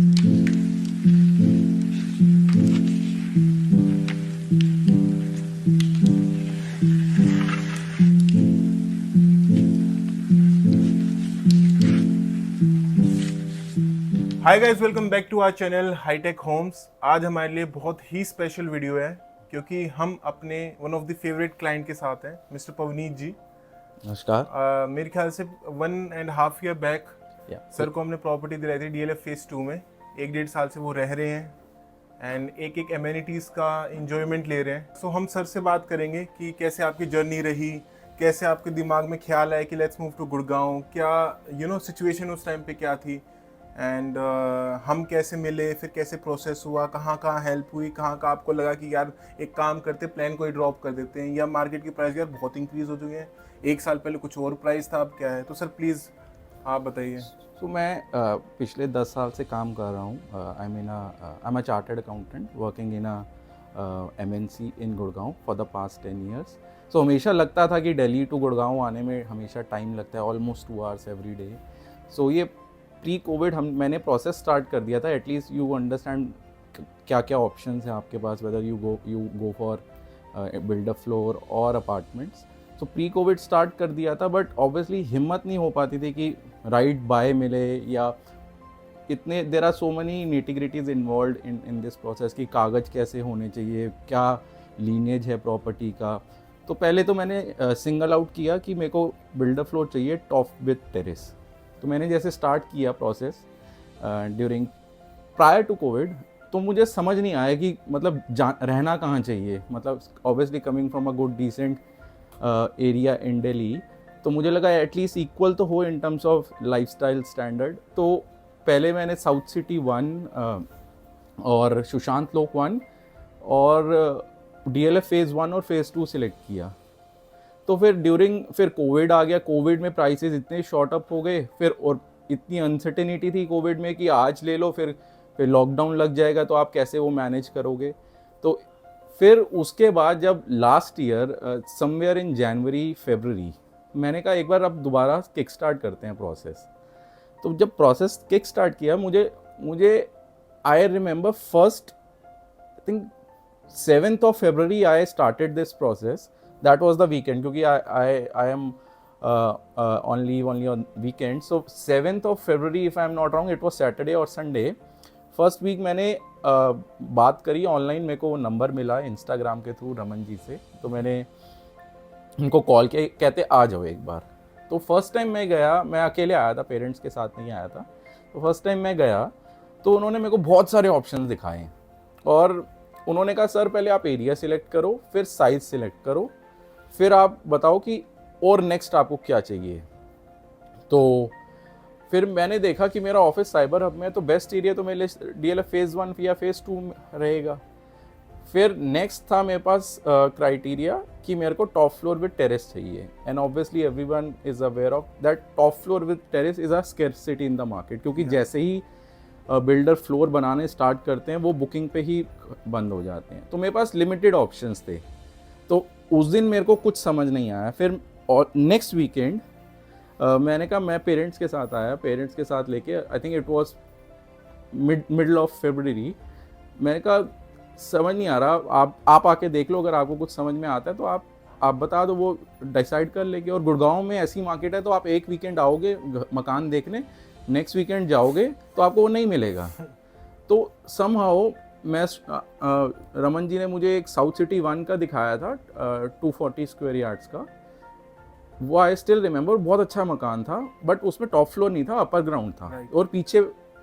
Hi guys, welcome back to our channel Hitech Homes. आज हमारे लिए बहुत ही स्पेशल वीडियो है क्योंकि हम अपने one of the favourite client के साथ हैं, मिस्टर पवनीत जी। नमस्कार। मेरे ख्याल से 1.5 ईयर बैक सर को हमने प्रॉपर्टी दिलाई थी DLF फेज 2 में। 1-1.5 साल से वो रह रहे हैं एंड एक एक एमेनिटीज़ का इंजॉयमेंट ले रहे हैं। सो हम सर से बात करेंगे कि कैसे आपकी जर्नी रही, कैसे आपके दिमाग में ख्याल आया कि लेट्स मूव टू गुड़गांव, क्या सिचुएशन उस टाइम पे क्या थी एंड हम कैसे मिले, फिर कैसे प्रोसेस हुआ, कहाँ कहाँ हेल्प हुई, कहाँ कहाँ आपको लगा कि यार एक काम करते प्लान को ही ड्रॉप कर देते हैं, या मार्केट की प्राइस यार बहुत इंक्रीज हो चुके हैं, 1 साल पहले कुछ और प्राइस था अब क्या है। तो सर प्लीज़ आप बताइए। तो मैं पिछले 10 साल से काम कर रहा हूँ। I am a chartered accountant working in MNC in Gurgaon for the past 10 years। सो हमेशा लगता था कि दिल्ली टू गुड़गांव आने में हमेशा टाइम लगता है, ऑलमोस्ट 2 hours एवरी डे। सो ये प्री कोविड मैंने प्रोसेस स्टार्ट कर दिया था। एटलीस्ट यू अंडरस्टैंड क्या क्या ऑप्शंस हैं आपके पास, whether you go for build a floor और apartments. So pre covid start कर दिया था, बट ऑब्वियसली हिम्मत नहीं हो पाती थी कि राइट बाय मिले, या इतने there are so many nitty gritties involve in this process कि कागज़ कैसे होने चाहिए, क्या लीनेज है प्रॉपर्टी का। तो पहले तो मैंने सिंगल आउट किया कि मेरे को बिल्डर फ्लोर चाहिए टॉप विथ टेरेस। तो मैंने जैसे स्टार्ट किया process during prior to Covid, तो मुझे समझ नहीं आया कि मतलब रहना कहाँ चाहिए। मतलब obviously coming from a good decent area in Delhi, तो मुझे लगा एटलीस्ट इक्वल तो हो in terms of lifestyle standard. तो पहले मैंने साउथ सिटी 1 और सुशांत लोक 1 और DLF फेज़ 1 और फेज़ 2 सिलेक्ट किया। तो फिर कोविड आ गया। कोविड में प्राइसेस इतने शॉर्ट अप हो गए, फिर और इतनी अनसर्टेनिटी थी कोविड में कि आज ले लो, फिर लॉकडाउन लग जाएगा, तो आप कैसे वो मैनेज करोगे। तो फिर उसके बाद जब लास्ट ईयर समवेयर इन जनवरी फरवरी, मैंने कहा एक बार अब दोबारा किक स्टार्ट करते हैं प्रोसेस। तो जब प्रोसेस किक स्टार्ट किया, मुझे I remember first I think 7th of February I started this process. That was the weekend क्योंकि I am on leave only on weekend. So 7th of February, if I am not wrong, it was Saturday or Sunday. First week मैंने बात करी online. मेरे को number मिला Instagram के through Raman ji से, तो मैंने उनको कॉल किया, कहते आ जाओ एक बार। तो फर्स्ट टाइम मैं गया, मैं अकेले आया था, पेरेंट्स के साथ नहीं आया था। तो फर्स्ट टाइम मैं गया तो उन्होंने मेरे को बहुत सारे ऑप्शंस दिखाए, और उन्होंने कहा सर पहले आप एरिया सिलेक्ट करो, फिर साइज सिलेक्ट करो, फिर आप बताओ कि और नेक्स्ट आपको क्या चाहिए। तो फिर मैंने देखा कि मेरा ऑफिस साइबर हब में, तो बेस्ट एरिया तो मेरे लिए DLF फेज़ 1 या फेज़ 2 रहेगा। फिर नेक्स्ट था मेरे पास क्राइटेरिया कि मेरे को टॉप फ्लोर विद टेरेस चाहिए, and obviously everyone is aware of that top floor with terrace is a scarcity in the market, क्योंकि जैसे ही बिल्डर फ्लोर बनाने स्टार्ट करते हैं वो बुकिंग पे ही बंद हो जाते हैं। तो मेरे पास लिमिटेड ऑप्शंस थे। तो उस दिन मेरे को कुछ समझ नहीं आया। फिर और नेक्स्ट वीकेंड मैंने कहा मैं पेरेंट्स के साथ आया, पेरेंट्स के साथ लेके I think it was middle of February. मैंने कहा समझ नहीं आ रहा, आप आके देख लो, अगर आपको कुछ समझ में आता है तो आप बता दो, वो डिसाइड कर लेंगे। और गुड़गांव में ऐसी मार्केट है, तो आप एक वीकेंड आओगे मकान देखने, नेक्स्ट वीकेंड जाओगे तो आपको वो नहीं मिलेगा। तो समहाउ मैं रमन जी ने मुझे एक साउथ सिटी 1 का दिखाया था 240 स्क्वायर यार्ड्स का। वो आई स्टिल रिमेंबर, बहुत अच्छा मकान था, बट उसमें टॉप फ्लोर नहीं था, अपर ग्राउंड था, और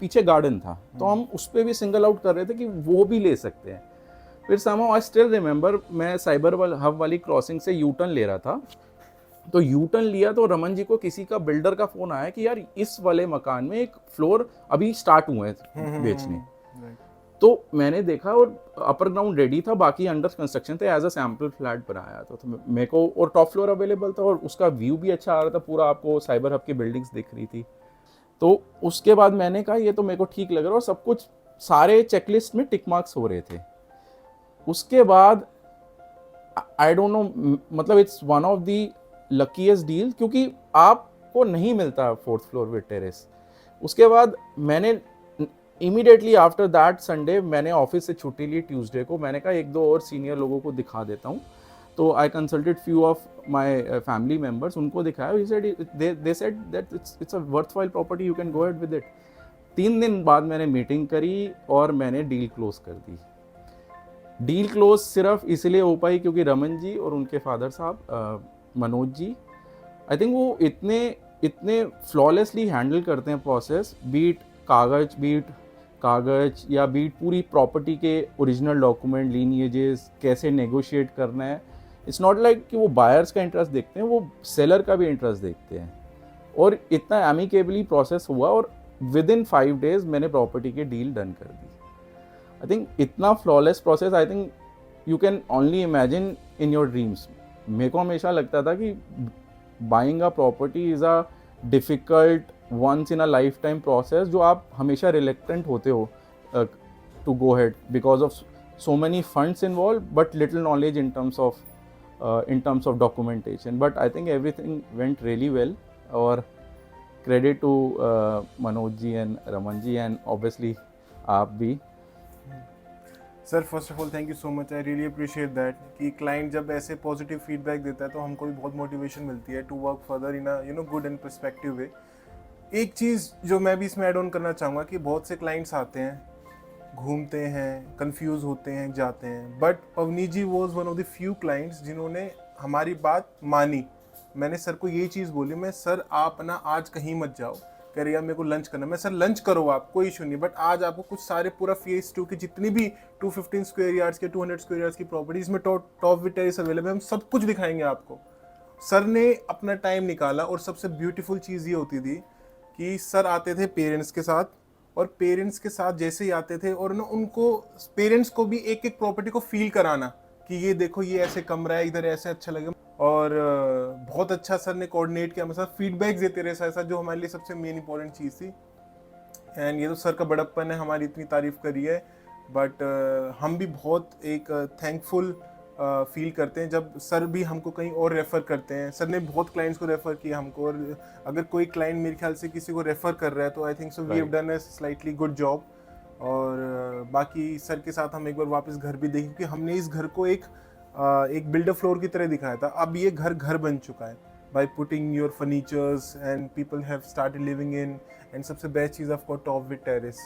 पीछे गार्डन था। तो हम उस पर भी सिंगल आउट कर रहे थे कि वो भी ले सकते हैं। फिर समहाउ आई स्टिल रिमेंबर, मैं साइबर हब वाली क्रॉसिंग से यू टर्न ले रहा था। तो यू टर्न लिया तो रमन जी को किसी का बिल्डर का फोन आया कि यार इस वाले मकान में एक फ्लोर अभी स्टार्ट हुए हैं बेचने। तो मैंने देखा और अपर ग्राउंड रेडी था, बाकी अंडर कंस्ट्रक्शन थे, एज अ सैम्पल फ्लैट बनाया था। तो मेरे को और टॉप फ्लोर अवेलेबल था, और उसका व्यू भी अच्छा आ रहा था, पूरा आपको साइबर हब की बिल्डिंग्स दिख रही थी। तो उसके बाद मैंने कहा ये तो मेरे को ठीक लग रहा है, और सब कुछ सारे चेकलिस्ट में टिक मार्क्स हो रहे थे। उसके बाद आई डोंट नो, मतलब it's one of the luckiest deal, क्योंकि आपको नहीं मिलता 4th फ्लोर विद टेरेस। उसके बाद मैंने इमीडिएटली आफ्टर दैट संडे मैंने ऑफिस से छुट्टी ली ट्यूसडे को। मैंने कहा एक दो और सीनियर लोगों को दिखा देता हूँ, तो I consulted few of my family members, उनको दिखाया। He said they said that it's a worthwhile property, you can go ahead with it. 3 दिन बाद मैंने मीटिंग करी और मैंने डील क्लोज कर दी। डील क्लोज सिर्फ इसलिए हो पाई क्योंकि रमन जी और उनके फादर साहब मनोज जी, आई थिंक वो इतने फ्लॉलेसली हैंडल करते हैं प्रोसेस, बीट कागज या बीट पूरी प्रॉपर्टी के ओरिजिनल डॉक्यूमेंट, लीनिएजेस, कैसे नेगोशिएट करना है। इट्स नॉट लाइक कि वो बायर्स का इंटरेस्ट देखते हैं, वो सेलर का भी इंटरेस्ट देखते हैं। और इतना एमिकेबली प्रोसेस हुआ और विद इन 5 days मैंने प्रॉपर्टी की डील डन कर दी। आई थिंक इतना flawless process I think you can only imagine in your dreams. मेरे को हमेशा लगता था कि buying a property is a difficult once in a lifetime process, जो आप हमेशा रिलेक्टेंट होते हो to go head because of so many funds involve but little knowledge in terms of documentation. But I think everything went really well और credit to Manoj ji and Raman ji and obviously आप भी। Sir first of all thank you so much, I really appreciate that कि client जब ऐसे positive feedback देता है तो हमको भी बहुत मोटिवेशन मिलती है to work further in a good and perspective way. एक चीज़ जो मैं भी इसमें ऐड ऑन करना चाहूँगा कि बहुत से क्लाइंट्स आते हैं, घूमते हैं, कंफ्यूज होते हैं, जाते हैं, but Pavani ji was one of the few clients जिन्होंने हमारी बात मानी। मैंने सर को ये चीज़ बोली, मैं सर आप ना आज कहीं मत जाओ, कह रही यार मेरे को लंच करना। मैं सर लंच करो आप, कोई इशू नहीं, बट आज आपको कुछ सारे पूरा फेज 2 की जितनी भी 215 स्क्वायर यार्ड्स के 200 स्क्वायर यार्ड्स की प्रॉपर्टीज में टॉप विद टेरेस अवेलेबल है, हम सब कुछ दिखाएंगे आपको। सर ने अपना टाइम निकाला और सबसे ब्यूटीफुल चीज़ ये होती थी कि सर आते थे पेरेंट्स के साथ, और पेरेंट्स के साथ जैसे ही आते थे और ना उनको पेरेंट्स को भी एक एक प्रॉपर्टी को फील कराना कि ये देखो ये ऐसे कमरा है, इधर ऐसे अच्छा लगे। और बहुत अच्छा सर ने कोऑर्डिनेट किया, हमारे साथ फीडबैक देते रहे ऐसा, जो हमारे लिए सबसे मेन इंपॉर्टेंट चीज़ थी। एंड ये तो सर का बड़प्पन है, हमारी इतनी तारीफ करी है, बट हम भी बहुत एक थैंकफुल फील करते हैं जब सर भी हमको कहीं और रेफ़र करते हैं। सर ने बहुत क्लाइंट्स को रेफ़र किया हमको, और अगर कोई क्लाइंट मेरे ख्याल से किसी को रेफ़र कर रहा है तो I think so we have done a slightly good job. और बाकी सर के साथ हम एक बार वापस घर भी देखें कि हमने इस घर को एक बिल्डर फ्लोर की तरह दिखाया था, अब ये घर बन चुका है by putting your furnitures and people have started living in. And सबसे बेस्ट चीज़ of course top with terrace.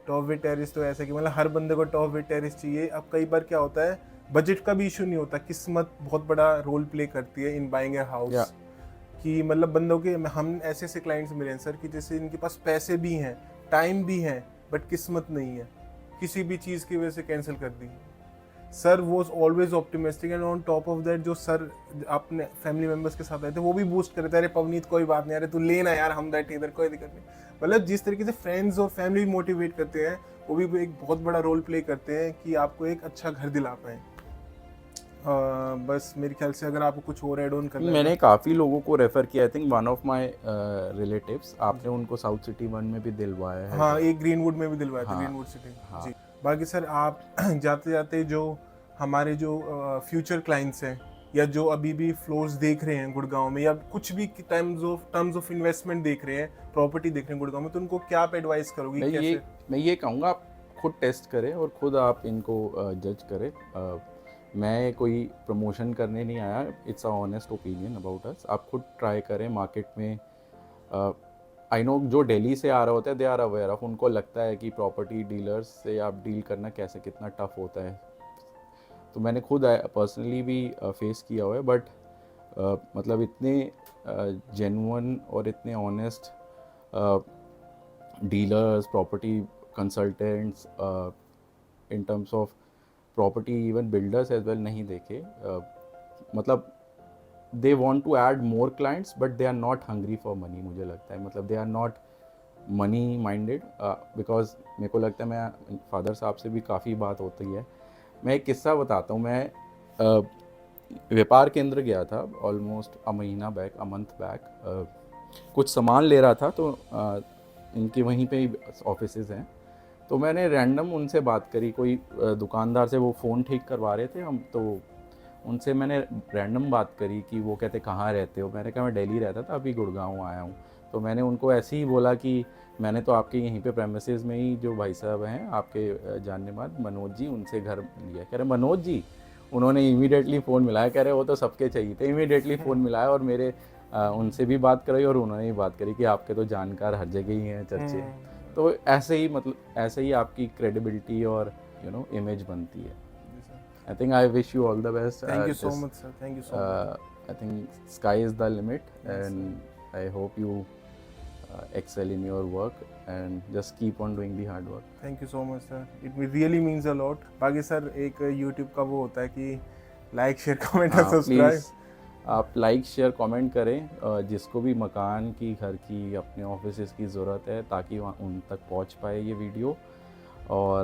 Top with terrace तो ऐसा कि मतलब हर बंदे को टॉप विद टेरेस चाहिए। अब कई बार क्या होता है, बजट का भी इशू नहीं होता, किस्मत बहुत बड़ा रोल प्ले करती है इन बाइंग ए हाउस। कि मतलब बंदों के हम ऐसे ऐसे क्लाइंट्स मिले हैं सर कि जैसे इनके पास पैसे भी हैं, टाइम भी है, बट किस्मत नहीं है, किसी भी चीज़ की वजह से कैंसिल कर दी। Sir was always optimistic and on top of that जो सर अपने फैमिली मेम्बर्स के साथ आए थे वो भी बूस्ट कर रहे थे, अरे पवनीत कोई बात नहीं, अरे तू लेना यार, हम बैठे इधर, कोई दिक्कत नहीं। मतलब जिस तरीके से फ्रेंड्स और फैमिली मोटिवेट करते हैं वो भी एक बहुत बड़ा रोल प्ले करते हैं कि आपको एक अच्छा घर दिला पाएँ। बस मेरे ख्याल से अगर आपको कुछ और ऐड ऑन करना है। मैंने काफ़ी लोगों को रेफ़र किया, I think one of my relatives, आपने उनको साउथ सिटी 1 में भी दिलवाया है। हाँ, एक ग्रीनवुड में भी दिलवाया था, ग्रीनवुड सिटी। हाँ। जी। बाकी सर आप जाते जाते जो हमारे जो फ्यूचर क्लाइंट्स हैं या जो अभी भी फ्लोर्स देख रहे हैं गुड़गांव में, या कुछ भी टर्म्स ऑफ इन्वेस्टमेंट देख रहे हैं, प्रॉपर्टी देख रहे हैं गुड़गांव में, तो उनको क्या आप एडवाइस करोगे? मैं ये कहूँगा आप खुद टेस्ट करें और खुद आप इनको जज करें। मैं कोई प्रमोशन करने नहीं आया, it's a honest opinion about us. आप खुद ट्राई करें मार्केट में। आई नो जो दिल्ली से आ रहे होते हैं दे आर अवेयर ऑफ, उनको लगता है कि प्रॉपर्टी डीलर्स से आप डील करना कैसे कितना टफ होता है। तो मैंने खुद पर्सनली भी फेस किया हुआ है, बट मतलब इतने जेन्युइन और इतने honest dealers, property consultants, in terms of property even builders as well नहीं देखे। मतलब they want to add more clients but they are not hungry for money, मुझे लगता है। मतलब they are not money minded, because मेरे को लगता है, मैं फादर साहब से भी काफ़ी बात होती है। मैं एक किस्सा बताता हूँ। मैं व्यापार केंद्र गया था ऑलमोस्ट अ मंथ बैक, कुछ सामान ले रहा था, तो इनके वहीं पे ही ऑफिसेज हैं। तो मैंने रैंडम उनसे बात करी, कोई दुकानदार से वो फ़ोन ठीक करवा रहे थे हम, तो उनसे मैंने रैंडम बात करी कि वो कहते कहाँ रहते हो। मैंने कहा मैं दिल्ली रहता था, अभी गुड़गांव आया हूँ। तो मैंने उनको ऐसे ही बोला कि मैंने तो आपके यहीं पे प्रेमिसेस में ही जो भाई साहब हैं आपके जानने बाद मनोज जी, उनसे घर लिया। कह रहे मनोज जी, उन्होंने इमीडिएटली फ़ोन मिलाया, कह रहे वो तो सबके चाहिए थे। इमीडिएटली फ़ोन मिलाया और मेरे उनसे भी बात कराई और उन्होंने भी बात करी कि आपके तो जानकार हर जगह ही हैं, चर्चे हैं। तो ऐसे ही मतलब ऐसे ही आपकी क्रेडिबिलिटी और इमेज बनती है। I think I wish you all the best. Thank you so much sir, thank you so much. I think sky is the limit, and I hope you excel in your work and just keep on doing the hard work. Thank you so much sir, it really means a lot. बाकी sir एक YouTube का वो होता है कि like share comment और subscribe. Please आप like share comment करें, जिसको भी मकान की, घर की, अपने ऑफिस की ज़रूरत है, ताकि वहाँ उन तक पहुँच पाए ये वीडियो। और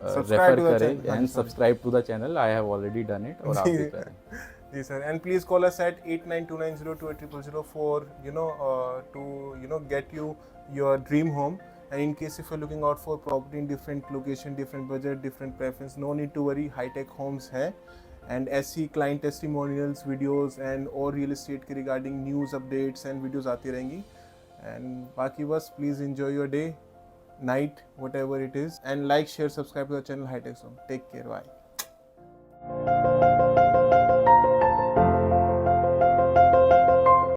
रेफर करें and subscribe to the channel. I have already done it और आप भी करें। जी sir, and please call us at 8929028000 for to get you your dream home. And in case if you're looking out for property in different location, different budget, different preference, no need to worry, high tech homes है। and ऐसी client testimonials videos and और real estate के regarding news updates and videos आती रहेंगी। and बाकी बस please enjoy your day, night, whatever it is, and like, share, subscribe to the channel High Tech Zone. Take care, bye.